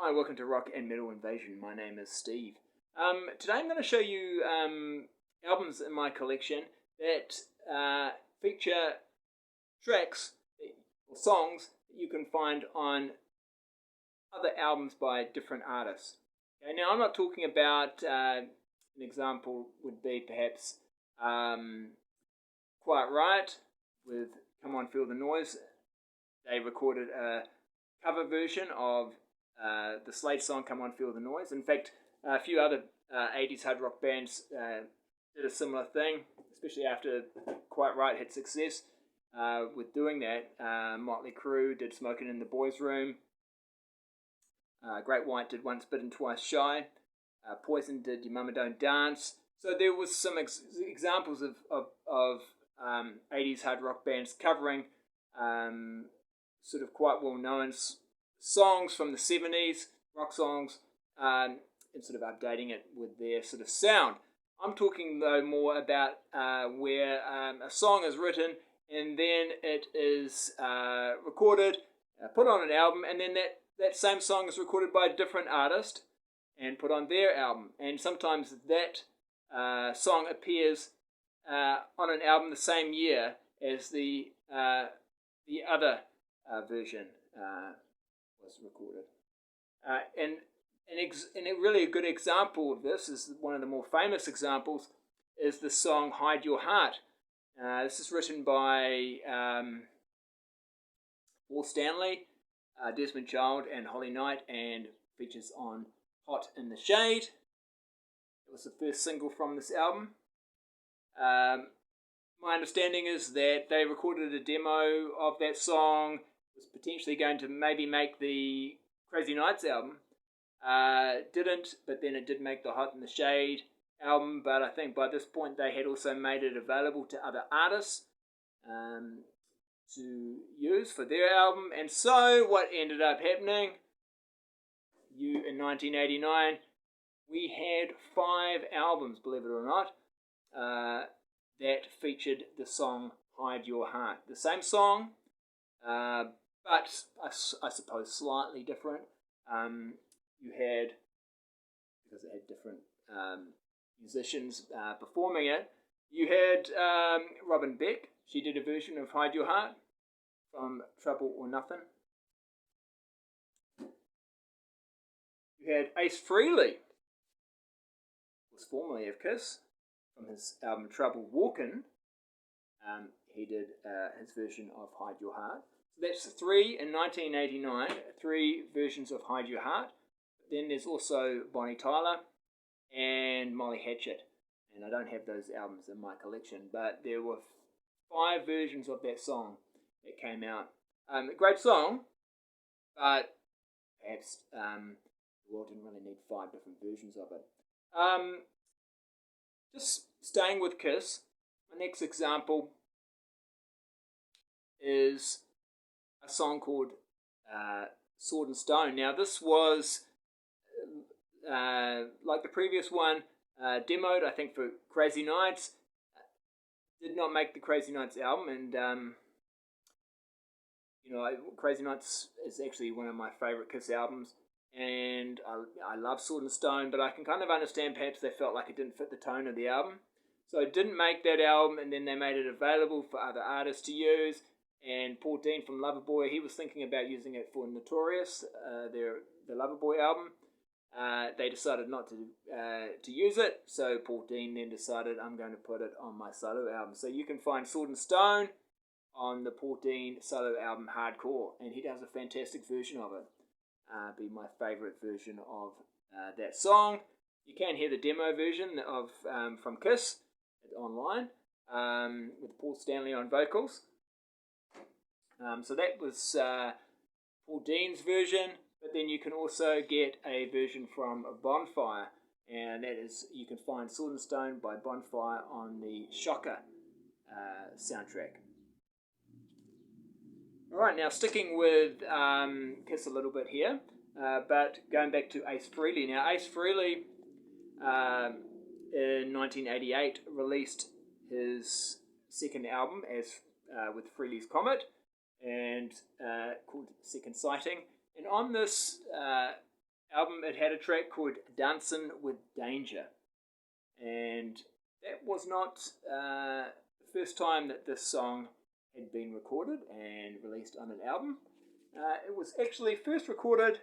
Hi, welcome to Rock and Metal Invasion. My name is Steve. Today I'm going to show you albums in my collection that feature tracks or songs that you can find on other albums by different artists. Okay, now I'm not talking about, an example would be perhaps Quiet Riot with Come On Feel the Noise. They recorded a cover version of the Slade song Come On Feel the Noise. In fact, a few other 80s hard rock bands did a similar thing, especially after Quiet Riot had success with doing that. Motley Crue did Smoking in the Boys' Room. Great White did Once Bitten, Twice Shy. Poison did Your Mama Don't Dance. So there was some examples of 80s hard rock bands covering sort of quite well-known songs from the 70s, rock songs, and sort of updating it with their sort of sound. I'm talking, though, more about where a song is written and then it is recorded, put on an album, and then that same song is recorded by a different artist and put on their album. And sometimes that song appears on an album the same year as the other version was recorded. And a really good example of this is one of the more famous examples is the song Hide Your Heart. This is written by Paul Stanley, Desmond Child and Holly Knight, and features on Hot in the Shade. It was the first single from this album. My understanding is that they recorded a demo of that song. It was potentially going to maybe make the Crazy Nights album. Didn't, but then it did make the Hot in the Shade album. But I think by this point they had also made it available to other artists to use for their album. And so what ended up happening, in 1989, we had 5 albums, believe it or not, that featured the song Hide Your Heart. The same song, but I suppose slightly different. You had, because it had different musicians performing it, you had Robin Beck. She did a version of Hide Your Heart from Trouble or Nothing. You had Ace Frehley, who was formerly of Kiss, from his album Trouble Walkin'. He did his version of Hide Your Heart. So that's 3 in 1989, 3 versions of Hide Your Heart. Then there's also Bonnie Tyler and Molly Hatchet. And I don't have those albums in my collection, but there were 5 versions of that song that came out. A great song, but perhaps the world didn't really need 5 different versions of it. Just staying with Kiss, my next example is a song called Sword and Stone. Now this was, like the previous one, demoed, I think, for Crazy Nights. Did not make the Crazy Nights album, and Crazy Nights is actually one of my favourite Kiss albums, and I love Sword and Stone, but I can kind of understand perhaps they felt like it didn't fit the tone of the album. So it didn't make that album, and then they made it available for other artists to use. And Paul Dean from Loverboy, he was thinking about using it for Notorious, the Loverboy album. They decided not to use it, so Paul Dean then decided, I'm going to put it on my solo album. So you can find Sword and Stone on the Paul Dean solo album Hardcore, and he does a fantastic version of it. Be my favourite version of that song. You can hear the demo version of from Kiss online with Paul Stanley on vocals. So that was Paul Dean's version, but then you can also get a version from Bonfire, and that is, you can find Sword and Stone by Bonfire on the Shocker soundtrack. Alright, now sticking with Kiss a little bit here, but going back to Ace Frehley. Now Ace Frehley in 1988 released his second album as with Frehley's Comet, and called Second Sighting. And on this album, it had a track called Dancing with Danger. And that was not the first time that this song had been recorded and released on an album. It was actually first recorded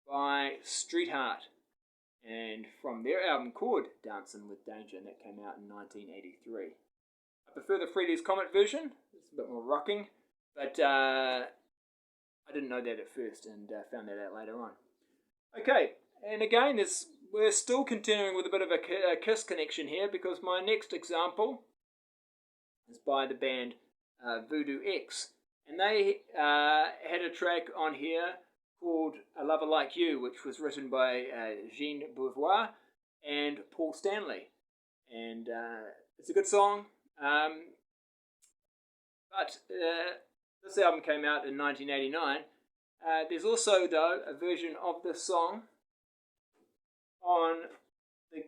by Streetheart, and from their album called Dancing with Danger, and that came out in 1983. I prefer the Freddie's Comet version. It's a bit more rocking, but I didn't know that at first, and found that out later on. Okay, and again, we're still continuing with a bit of a Kiss connection here, because my next example is by the band Voodoo X, and they had a track on here called A Lover Like You, which was written by Jean Beauvoir and Paul Stanley. And it's a good song, but this album came out in 1989. There's also, though, a version of this song on the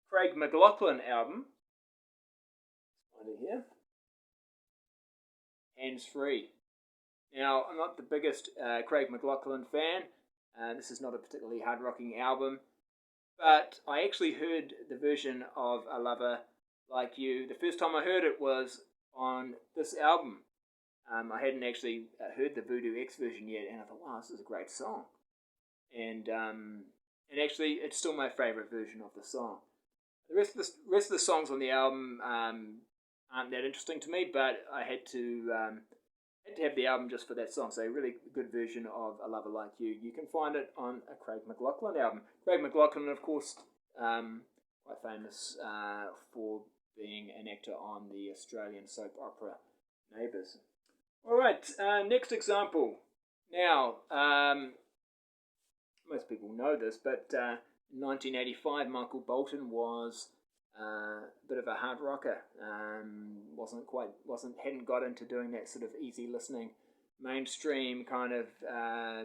Craig McLachlan album. Find it here. Hands Free. Now, I'm not the biggest Craig McLachlan fan. This is not a particularly hard-rocking album, but I actually heard the version of A Lover Like You. The first time I heard it was on this album. I hadn't actually heard the Voodoo X version yet, and I thought, wow, this is a great song. And actually, it's still my favourite version of the song. The rest of the songs on the album aren't that interesting to me, but I had to have the album just for that song. So a really good version of A Lover Like You. You can find it on a Craig McLachlan album. Craig McLachlan, of course, quite famous for being an actor on the Australian soap opera Neighbours. All right, next example. Now, most people know this, but in 1985, Michael Bolton was a bit of a hard rocker. Hadn't got into doing that sort of easy listening, mainstream kind of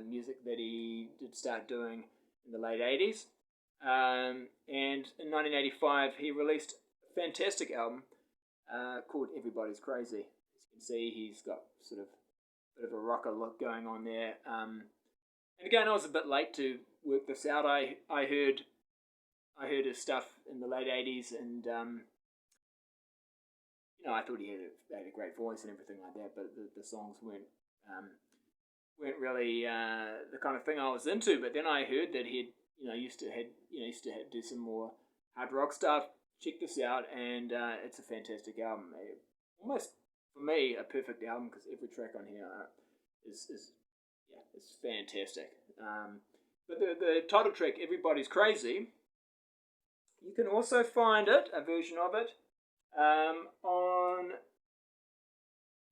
music that he did start doing in the late 80s. And in 1985, he released a fantastic album called Everybody's Crazy. As you can see, he's got sort of a bit of a rocker look going on there. And again, I was a bit late to work this out. I heard his stuff in the late 80s, and I thought he had a great voice and everything like that, but the songs weren't really the kind of thing I was into. But then I heard that he used to do some more hard rock stuff. Check this out, and it's a fantastic album. Almost for me a perfect album, because every track on here is fantastic. But the title track, Everybody's Crazy, you can also find a version of it, on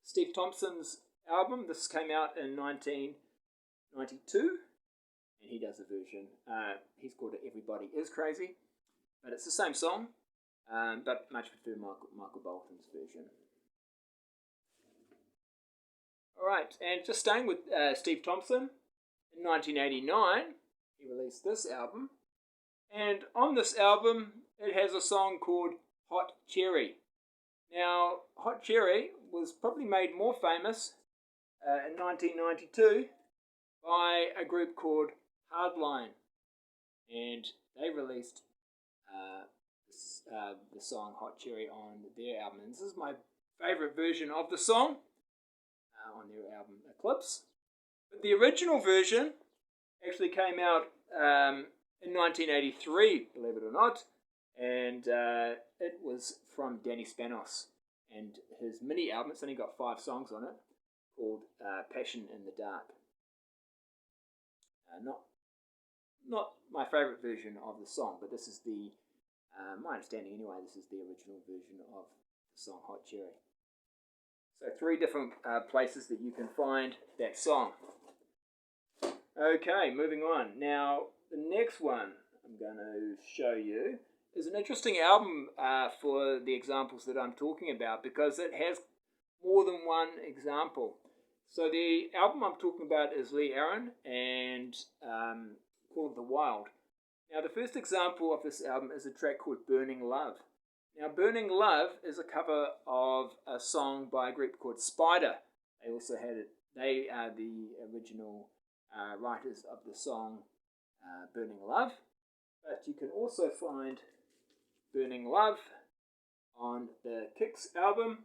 Steve Thompson's album. This came out in 1992, and he does a version. He's called it Everybody Is Crazy, but it's the same song, but much prefer Michael Bolton's version. Alright, and just staying with Steve Thompson, in 1989, he released this album. And on this album, it has a song called Hot Cherry. Now, Hot Cherry was probably made more famous in 1992 by a group called Hardline. And they released the song Hot Cherry on their album. And this is my favourite version of the song on their album Eclipse. But the original version actually came out in 1983, believe it or not, and it was from Danny Spanos and his mini album. It's only got 5 songs on it, called Passion in the Dark. Not my favourite version of the song, but this is my understanding anyway, this is the original version of the song Hot Cherry. So 3 different places that you can find that song. Okay, moving on. Now, the next one I'm going to show you is an interesting album for the examples that I'm talking about, because it has more than one example. So the album I'm talking about is Lee Aaron and Call of the Wild. Now, the first example of this album is a track called Burning Love. Now, Burning Love is a cover of a song by a group called Spider. They also had it. They are the original writers of the song Burning Love, but you can also find Burning Love on the Kicks album,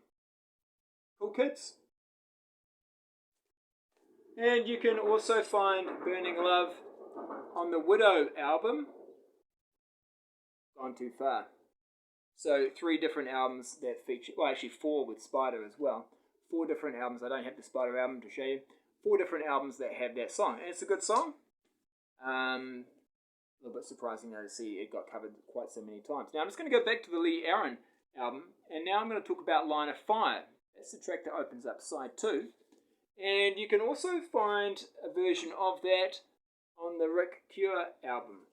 Cool Kids. And you can also find Burning Love on the Widow album, Gone Too Far. So 3 different albums that feature, well actually 4 with Spider as well. 4 different albums. I don't have the Spider album to show you. 4 different albums that have that song. And it's a good song. A little bit surprising though to see it got covered quite so many times. Now I'm just going to go back to the Lee Aaron album. And now I'm going to talk about Line of Fire. That's the track that opens up side 2. And you can also find a version of that on the Rick Cure album,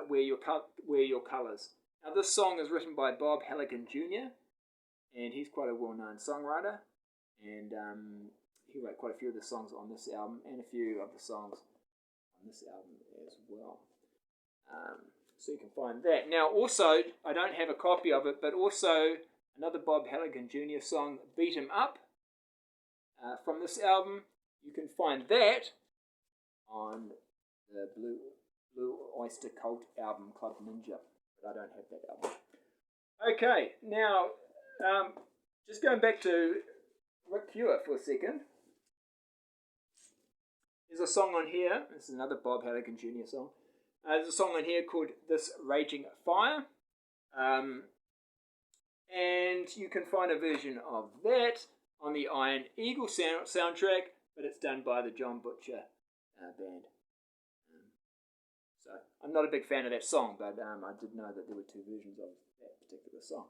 Wear Your Colours. Now this song is written by Bob Halligan Jr. and he's quite a well-known songwriter, and he wrote quite a few of the songs on this album and a few of the songs on this album as well. So you can find that. Now also, I don't have a copy of it, but also another Bob Halligan Jr. song, Beat 'Em Up, from this album. You can find that on the Blue Oyster Cult album, Club Ninja, but I don't have that album. Okay, now just going back to Rick Cure for a second. There's a song on here. This is another Bob Halligan Jr. song. There's a song on here called This Raging Fire. And you can find a version of that on the Iron Eagle soundtrack, but it's done by the John Butcher band. So I'm not a big fan of that song, but I did know that there were 2 versions of that particular song.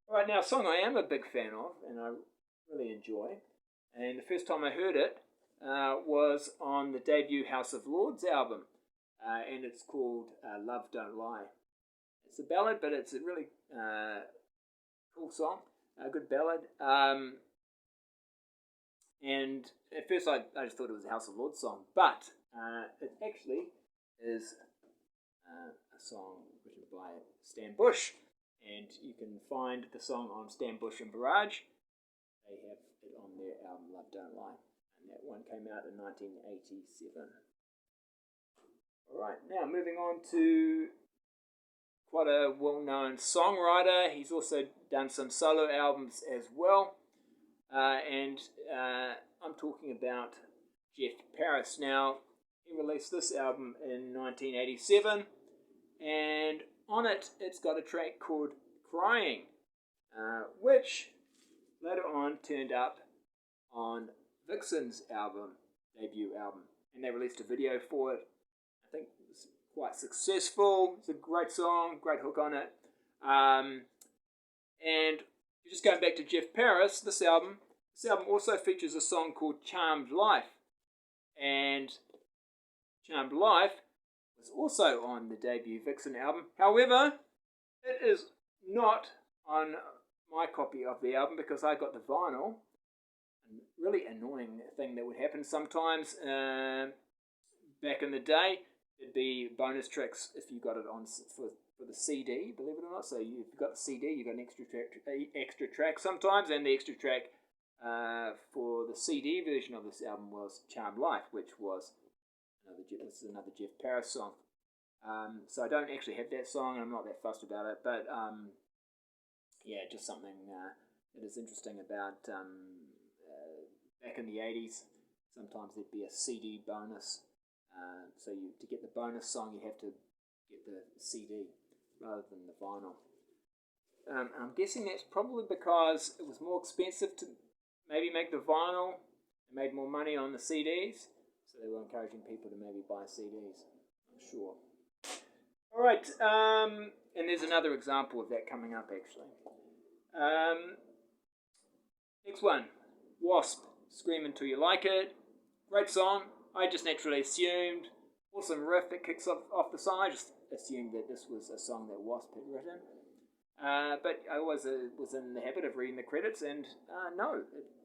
Alright, now a song I am a big fan of, and I really enjoy, and the first time I heard it was on the debut House of Lords album, and it's called Love Don't Lie. It's a ballad, but it's a really cool song, a good ballad. And at first I just thought it was a House of Lords song, but it actually is a song written by Stan Bush, and you can find the song on Stan Bush and Barrage. They have it on their album Love Don't Lie, and that one came out in 1987. Alright, now moving on to quite a well-known songwriter. He's also done some solo albums as well. And I'm talking about Jeff Paris. Now, he released this album in 1987, and on it, it's got a track called Crying, which later on turned up on Vixen's album, debut album, and they released a video for it. I think it was quite successful. It's a great song, great hook on it. And just going back to Jeff Paris, this album also features a song called Charmed Life. And Charmed Life was also on the debut Vixen album. However, it is not on my copy of the album because I got the vinyl. A really annoying thing that would happen sometimes back in the day, there'd be bonus tracks if you got it on for the CD, believe it or not. So if you've got the CD, you got an extra track sometimes, and the extra track for the CD version of this album was Charmed Life, which was another Jeff Paris song. So I don't actually have that song, and I'm not that fussed about it, but yeah, just something that is interesting about back in the 80s, sometimes there'd be a CD bonus. So to get the bonus song, you have to get the CD rather than the vinyl. I'm guessing that's probably because it was more expensive to maybe make the vinyl and made more money on the CDs, so they were encouraging people to maybe buy CDs. I'm sure. Alright, and there's another example of that coming up actually. Next one, Wasp, Scream Until You Like It. Great song. I just naturally assumed. Awesome riff that kicks off the song. I just assumed that this was a song that Wasp had written. But I was in the habit of reading the credits, and no,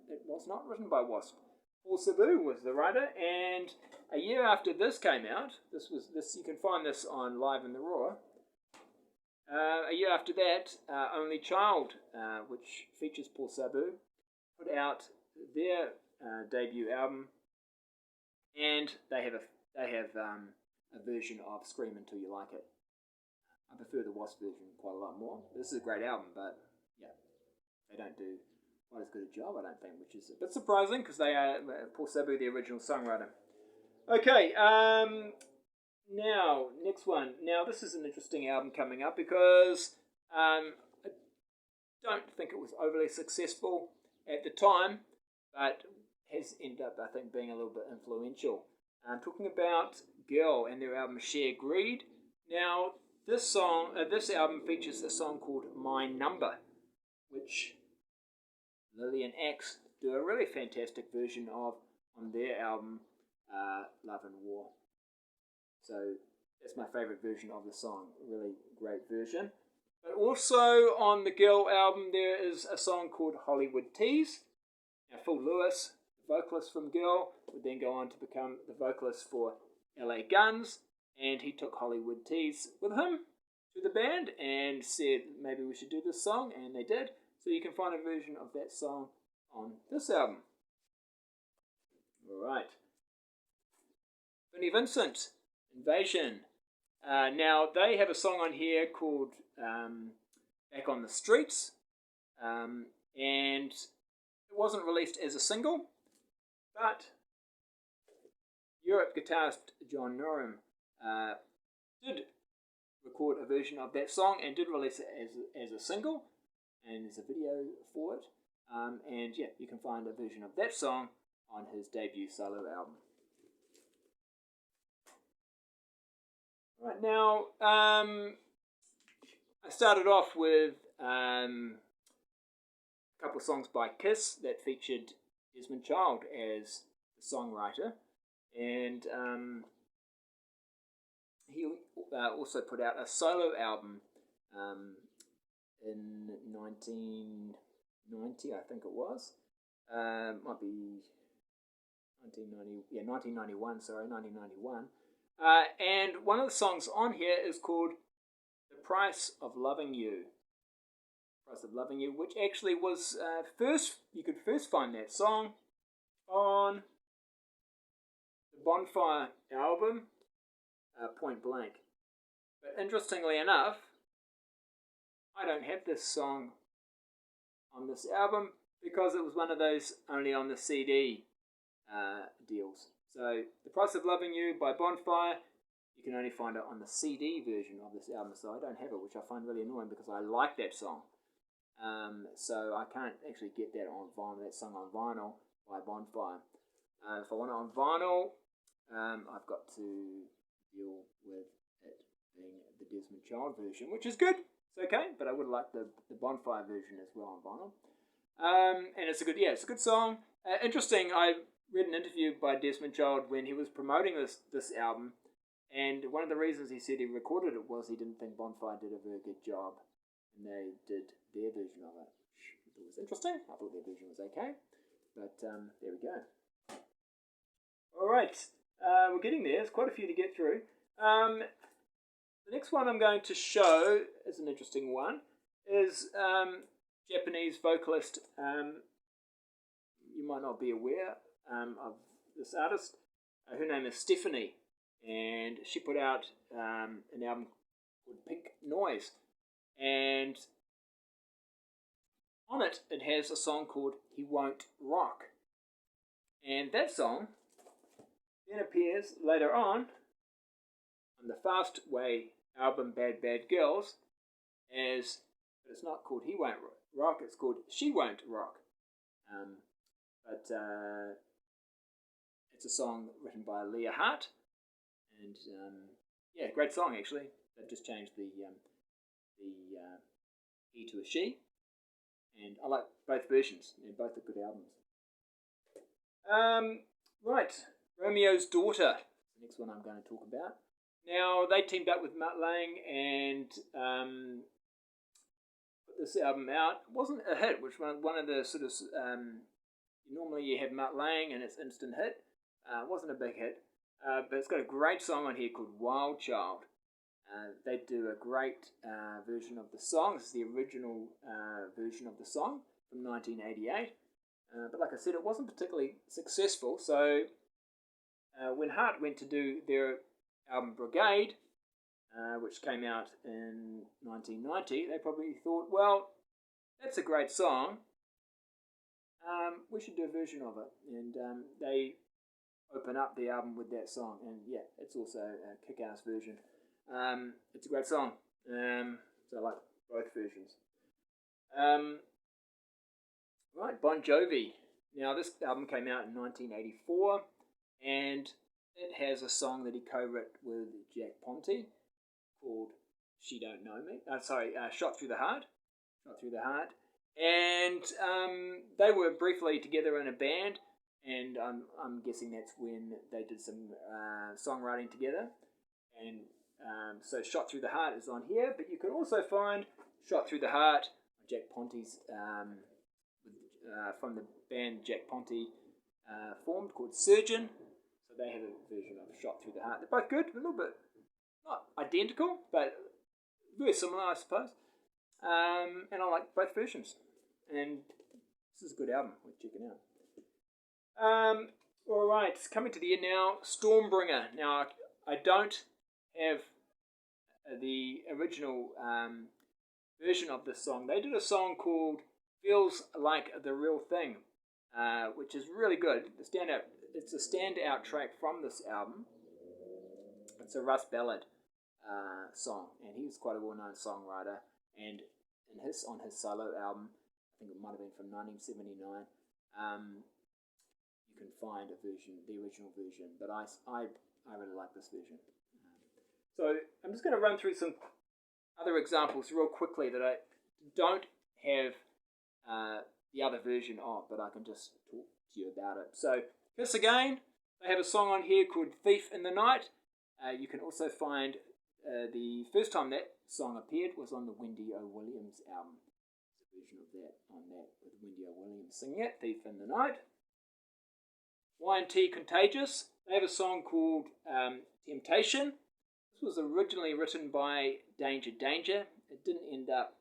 it was not written by Wasp. Paul Sabu was the writer, and a year after this came out, you can find this on Live in the Raw. A year after that, Only Child, which features Paul Sabu, put out their debut album, and they have a version of Scream Until You Like It. I prefer the Wasp version quite a lot more. This is a great album, but yeah, they don't do quite as good a job, I don't think, which is a bit surprising because they are Paul Sabu, the original songwriter. Okay, now next one. Now this is an interesting album coming up because I don't think it was overly successful at the time, but has ended up, I think, being a little bit influential. I'm talking about Girl and their album Share Greed. Now, this album features a song called My Number, which Lily and Axe do a really fantastic version of on their album Love and War. So that's my favourite version of the song. Really great version. But also on the Girl album there is a song called Hollywood Tease. Now Phil Lewis, the vocalist from Girl, would then go on to become the vocalist for LA Guns, and he took Hollywood Tease with him to the band and said maybe we should do this song, and they did. So you can find a version of that song on this album. Alright. Vinnie Vincent, Invasion. Now they have a song on here called Back on the Streets, and it wasn't released as a single, but Europe guitarist John Norum did record a version of that song and did release it as a single, and there's a video for it, and yeah, you can find a version of that song on his debut solo album. Right, now I started off with a couple of songs by Kiss that featured Desmond Child as the songwriter, and he also put out a solo album in 1990, I think it was. Might be 1991. And one of the songs on here is called The Price of Loving You. Price of Loving You, which actually was you could first find that song on the Bonfire album, Point Blank. But interestingly enough, I don't have this song on this album because it was one of those only on the CD deals. So, The Price of Loving You by Bonfire, you can only find it on the CD version of this album, so I don't have it, which I find really annoying because I like that song. So I can't actually get that on vinyl, that song on vinyl by Bonfire. If I want it on vinyl, I've got to deal with it being the Desmond Child version, which is good. It's okay, but I would like the Bonfire version as well on vinyl. And it's a good song. Interesting, I read an interview by Desmond Child when he was promoting this album, and one of the reasons he said he recorded it was he didn't think Bonfire did a very good job, and they did their version of it. It was interesting. I thought their version was okay, but there we go. Alright, we're getting there. There's quite a few to get through. The next one I'm going to show is an interesting one. Is Japanese vocalist. You might not be aware of this artist. Her name is Stephanie, and she put out an album called Pink Noise, and on it has a song called He Won't Rock, and that song then appears later on the Fastway album Bad Bad Girls as, but it's not called He Won't Rock, it's called She Won't Rock. But it's a song written by Leah Hart, and yeah, great song actually. They've just changed the he to a she, and I like both versions. They're both are good albums. Right, Romeo's Daughter, the next one I'm going to talk about. Now they teamed up with Mutt Lange and put this album out. It wasn't a hit, which one of the sort of normally you have Mutt Lange and it's instant hit. It wasn't a big hit, but it's got a great song on here called Wild Child. They do a great version of the song. This is the original version of the song from 1988. But like I said, it wasn't particularly successful. So when Hart went to do their album Brigade, which came out in 1990, they probably thought, well, that's a great song. We should do a version of it. And they open up the album with that song. And yeah, it's also a kick-ass version. It's a great song. So I like both versions. Right, Bon Jovi. Now, this album came out in 1984. And it has a song that he co-wrote with Jack Ponti called She Don't Know Me. Shot Through the Heart. Shot Through the Heart. And they were briefly together in a band, and I'm guessing that's when they did some songwriting together. And so Shot Through the Heart is on here, but you can also find Shot Through the Heart, Jack Ponti's, from the band Jack Ponti formed, called Surgeon. So they have a version of Shot Through the Heart. They're both good, a little bit, not identical, but very similar, I suppose. And I like both versions. And this is a good album. Worth checking out. Alright, coming to the end now. Stormbringer. Now, I don't have the original version of this song. They did a song called Feels Like the Real Thing, which is really good. It's a standout track from this album. It's a Russ Ballard song, and he was quite a well-known songwriter. And on his solo album, I think it might have been from 1979, you can find the original version. But I really like this version. So I'm just going to run through some other examples real quickly that I don't have the other version of, but I can just talk to you about it. So Kiss Again, they have a song on here called Thief in the Night. You can also find the first time that song appeared was on the Wendy O. Williams album. There's a version of that on that with Wendy O. Williams singing it, Thief in the Night. Y&T Contagious, they have a song called Temptation. This was originally written by Danger Danger. It didn't end up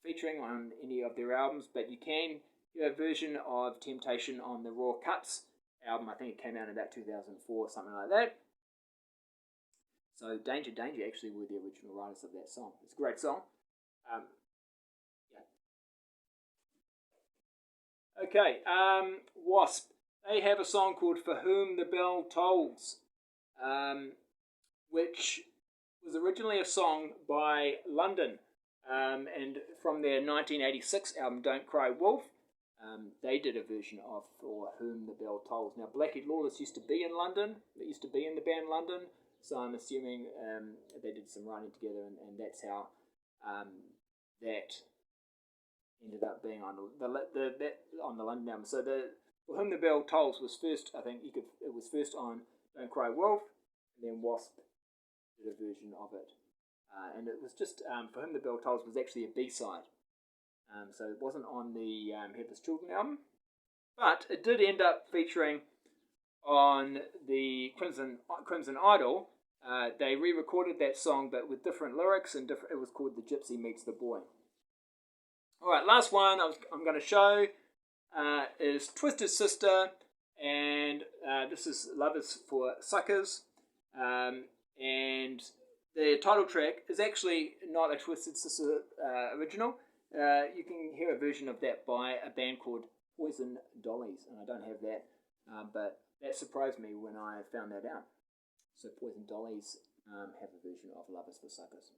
featuring on any of their albums, but you can hear a version of Temptation on the Raw Cuts album. I think it came out in about 2004, something like that. So Danger Danger actually were the original writers of that song. It's a great song. Okay, Wasp. They have a song called For Whom the Bell Tolls, which was originally a song by London, and from their 1986 album Don't Cry Wolf, they did a version of For Whom the Bell Tolls. Now, Blackie Lawless used to be in London. They used to be in the band London. So I'm assuming they did some writing together, and that's how that ended up being on the London album. So For Whom the Bell Tolls was first. I think it was first on Don't Cry Wolf, and then Wasp did a version of it, and it was just For Whom the Bell Tolls was actually a B-side. So it wasn't on the Headless Children album, but it did end up featuring on the Crimson Idol. They re-recorded that song, but with different lyrics, and it was called The Gypsy Meets the Boy. Alright, last one I'm going to show is Twisted Sister, and this is Love Is for Suckers, and the title track is actually not a Twisted Sister original. You can hear a version of that by a band called Poison Dollies, and I don't have that, but that surprised me when I found that out. So Poison Dollies have a version of Love Is for Suckers.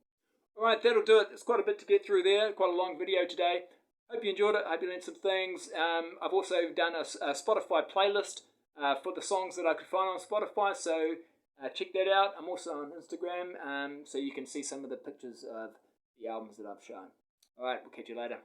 Alright, that'll do it. There's quite a bit to get through there. Quite a long video today. Hope you enjoyed it. Hope you learned some things. I've also done a Spotify playlist for the songs that I could find on Spotify, so check that out. I'm also on Instagram, so you can see some of the pictures of the albums that I've shown. Alright, we'll catch you later.